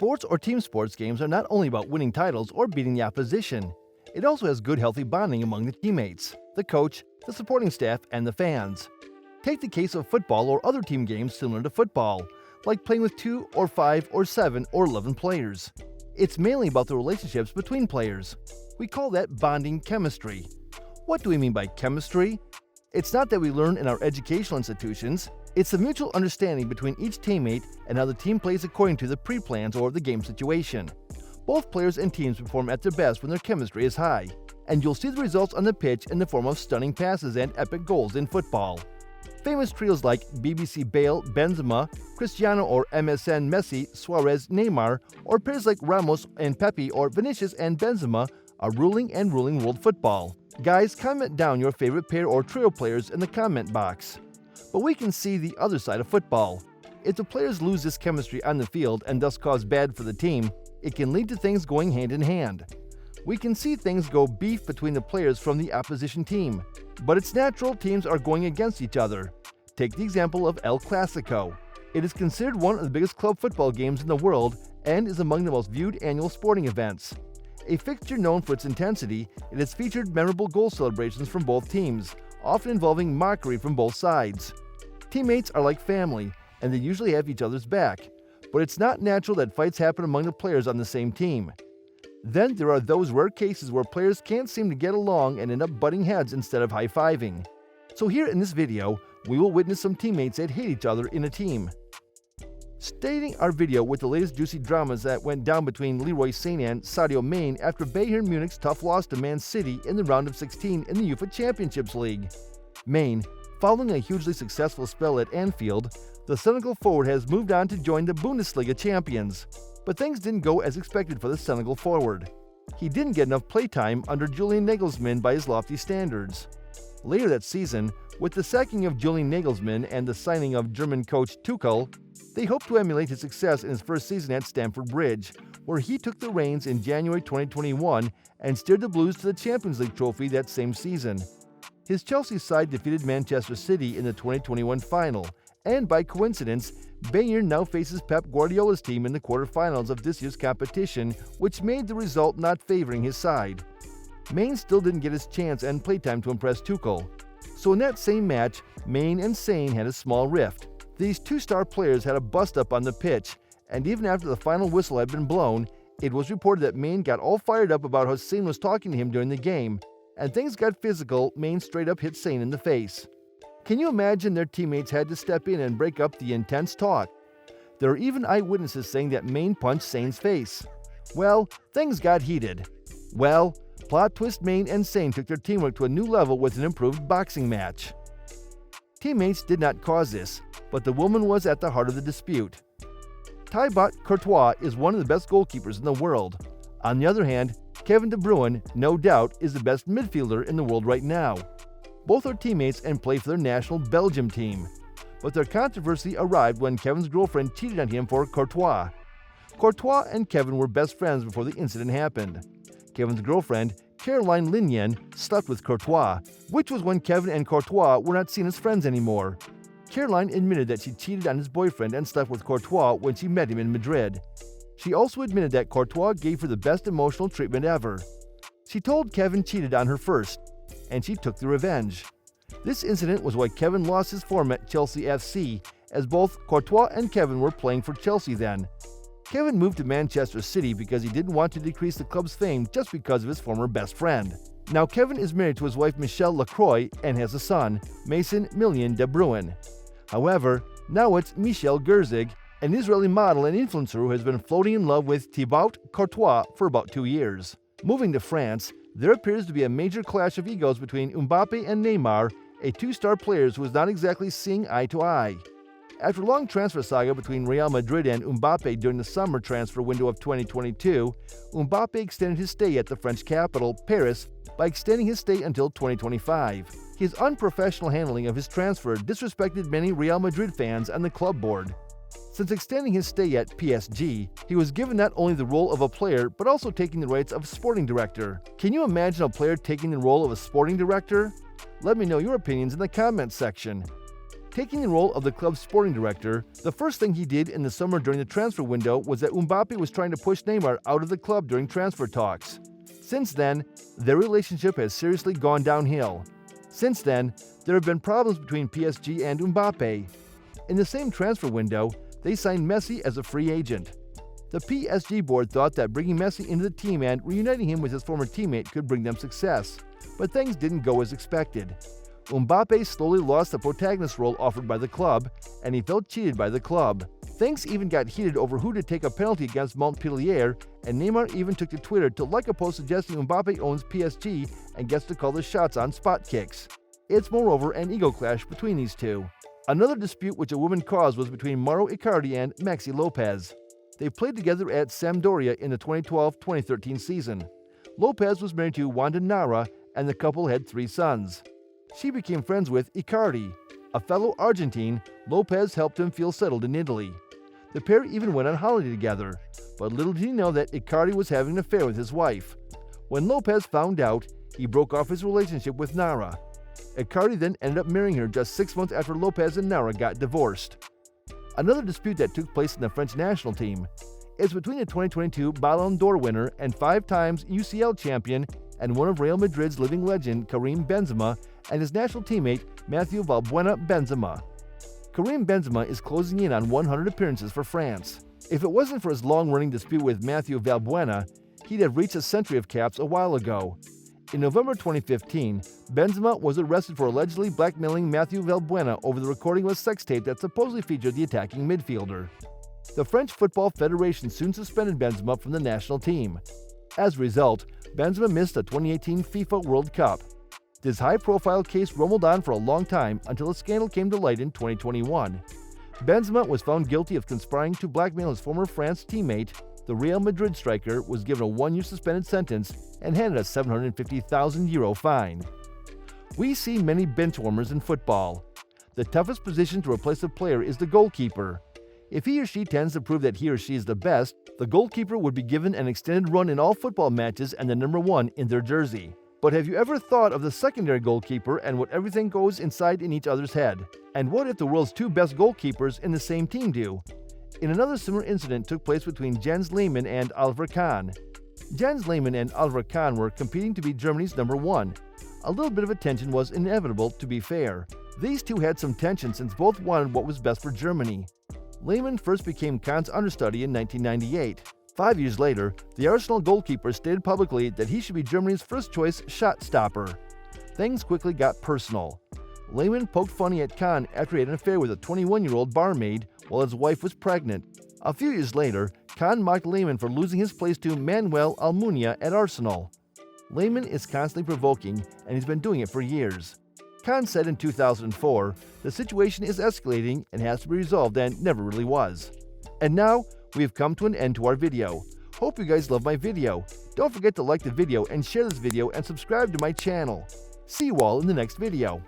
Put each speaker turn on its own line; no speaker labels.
Sports or team sports games are not only about winning titles or beating the opposition. It also has good, healthy bonding among the teammates, the coach, the supporting staff, and the fans. Take the case of football or other team games similar to football, like playing with 2 or 5 or 7 or 11 players. It's mainly about the relationships between players. We call that bonding chemistry. What do we mean by chemistry? It's not that we learn in our educational institutions. It's the mutual understanding between each teammate and how the team plays according to the pre-plans or the game situation. Both players and teams perform at their best when their chemistry is high, and you'll see the results on the pitch in the form of stunning passes and epic goals in football. Famous trios like BBC Bale, Benzema, Cristiano or MSN Messi, Suarez, Neymar, or pairs like Ramos and Pepe or Vinicius and Benzema are ruling world football. Guys, comment down your favorite pair or trio players in the comment box. But we can see the other side of football. If the players lose this chemistry on the field and thus cause bad for the team, it can lead to things going hand in hand. We can see things go beef between the players from the opposition team. But it's natural teams are going against each other. Take the example of El Clasico. It is considered one of the biggest club football games in the world and is among the most viewed annual sporting events. A fixture known for its intensity, it has featured memorable goal celebrations from both teams, often involving mockery from both sides. Teammates are like family, and they usually have each other's back, but it's not natural that fights happen among the players on the same team. Then there are those rare cases where players can't seem to get along and end up butting heads instead of high-fiving. So here in this video, we will witness some teammates that hate each other in a team. Starting our video with the latest juicy dramas that went down between Leroy, Sane and Sadio Mane after Bayern Munich's tough loss to Man City in the round of 16 in the UEFA Champions League. Mane, following a hugely successful spell at Anfield, the Senegal forward has moved on to join the Bundesliga champions. But things didn't go as expected for the Senegal forward. He didn't get enough playtime under Julian Nagelsmann by his lofty standards. Later that season, with the sacking of Julian Nagelsmann and the signing of German coach Tuchel, they hoped to emulate his success in his first season at Stamford Bridge, where he took the reins in January 2021 and steered the Blues to the Champions League trophy that same season. His Chelsea side defeated Manchester City in the 2021 final, and by coincidence, Bayern now faces Pep Guardiola's team in the quarterfinals of this year's competition, which made the result not favoring his side. Mane still didn't get his chance and playtime to impress Tuchel. So in that same match, Mane and Sane had a small rift. These two-star players had a bust-up on the pitch, and even after the final whistle had been blown, it was reported that Mane got all fired up about how Sane was talking to him during the game, and things got physical. Mane straight up hit Sane in the face. Can you imagine their teammates had to step in and break up the intense talk? There are even eyewitnesses saying that Mane punched Sane's face. Well, things got heated. Well, plot twist, Mane and Sane took their teamwork to a new level with an improved boxing match. Teammates did not cause this, but the woman was at the heart of the dispute. Thibaut Courtois is one of the best goalkeepers in the world. On the other hand, Kevin De Bruyne, no doubt, is the best midfielder in the world right now. Both are teammates and play for their national Belgium team. But their controversy arrived when Kevin's girlfriend cheated on him for Courtois. Courtois and Kevin were best friends before the incident happened. Kevin's girlfriend, Caroline Lehmann, slept with Courtois, which was when Kevin and Courtois were not seen as friends anymore. Caroline admitted that she cheated on his boyfriend and slept with Courtois when she met him in Madrid. She also admitted that Courtois gave her the best emotional treatment ever. She told Kevin cheated on her first, and she took the revenge. This incident was why Kevin lost his form at Chelsea FC, as both Courtois and Kevin were playing for Chelsea then. Kevin moved to Manchester City because he didn't want to decrease the club's fame just because of his former best friend. Now Kevin is married to his wife Michelle Lacroix and has a son, Mason Million De Bruyne. However, now it's Michelle Gerzig, an Israeli model and influencer who has been floating in love with Thibaut Courtois for about 2 years. Moving to France, there appears to be a major clash of egos between Mbappe and Neymar, a two-star players who is not exactly seeing eye to eye. After a long transfer saga between Real Madrid and Mbappe during the summer transfer window of 2022, Mbappe extended his stay at the French capital, Paris, by extending his stay until 2025. His unprofessional handling of his transfer disrespected many Real Madrid fans and the club board. Since extending his stay at PSG, he was given not only the role of a player, but also taking the rights of sporting director. Can you imagine a player taking the role of a sporting director? Let me know your opinions in the comments section. Taking the role of the club's sporting director, the first thing he did in the summer during the transfer window was that Mbappe was trying to push Neymar out of the club during transfer talks. Since then, their relationship has seriously gone downhill. Since then, there have been problems between PSG and Mbappe. In the same transfer window, they signed Messi as a free agent. The PSG board thought that bringing Messi into the team and reuniting him with his former teammate could bring them success, but things didn't go as expected. Mbappe slowly lost the protagonist role offered by the club, and he felt cheated by the club. Things even got heated over who to take a penalty against Montpellier, and Neymar even took to Twitter to like a post suggesting Mbappe owns PSG and gets to call the shots on spot kicks. It's moreover an ego clash between these two. Another dispute which a woman caused was between Mauro Icardi and Maxi Lopez. They played together at Sampdoria in the 2012-2013 season. Lopez was married to Wanda Nara, and the couple had 3 sons. She became friends with Icardi. A fellow Argentine, Lopez helped him feel settled in Italy. The pair even went on holiday together, but little did he know that Icardi was having an affair with his wife. When Lopez found out, he broke off his relationship with Nara. Icardi then ended up marrying her just 6 months after Lopez and Nara got divorced. Another dispute that took place in the French national team is between the 2022 Ballon d'Or winner and 5 times UCL champion and one of Real Madrid's living legend Karim Benzema and his national teammate Mathieu Valbuena Benzema. Karim Benzema is closing in on 100 appearances for France. If it wasn't for his long-running dispute with Mathieu Valbuena, he'd have reached a century of caps a while ago. In November 2015, Benzema was arrested for allegedly blackmailing Mathieu Valbuena over the recording of a sex tape that supposedly featured the attacking midfielder. The French Football Federation soon suspended Benzema from the national team. As a result, Benzema missed the 2018 FIFA World Cup. This high-profile case rumbled on for a long time until a scandal came to light in 2021. Benzema was found guilty of conspiring to blackmail his former France teammate. The Real Madrid striker was given a 1-year suspended sentence and handed a €750,000 fine. We see many bench warmers in football. The toughest position to replace a player is the goalkeeper. If he or she tends to prove that he or she is the best, the goalkeeper would be given an extended run in all football matches and the number 1 in their jersey. But have you ever thought of the secondary goalkeeper and what everything goes inside in each other's head? And what if the world's 2 best goalkeepers in the same team do? In another similar incident took place between Jens Lehmann and Oliver Kahn. Jens Lehmann and Oliver Kahn were competing to be Germany's number 1. A little bit of a tension was inevitable, to be fair. These two had some tension since both wanted what was best for Germany. Lehmann first became Kahn's understudy in 1998. 5 years later, the Arsenal goalkeeper stated publicly that he should be Germany's first-choice shot stopper. Things quickly got personal. Lehmann poked fun at Kahn after he had an affair with a 21-year-old barmaid while his wife was pregnant. A few years later, Kahn mocked Lehmann for losing his place to Manuel Almunia at Arsenal. Lehmann is constantly provoking, and he's been doing it for years. Kahn said in 2004, "The situation is escalating and has to be resolved," and never really was. And now, we have come to an end to our video. Hope you guys love my video. Don't forget to like the video and share this video and subscribe to my channel. See you all in the next video.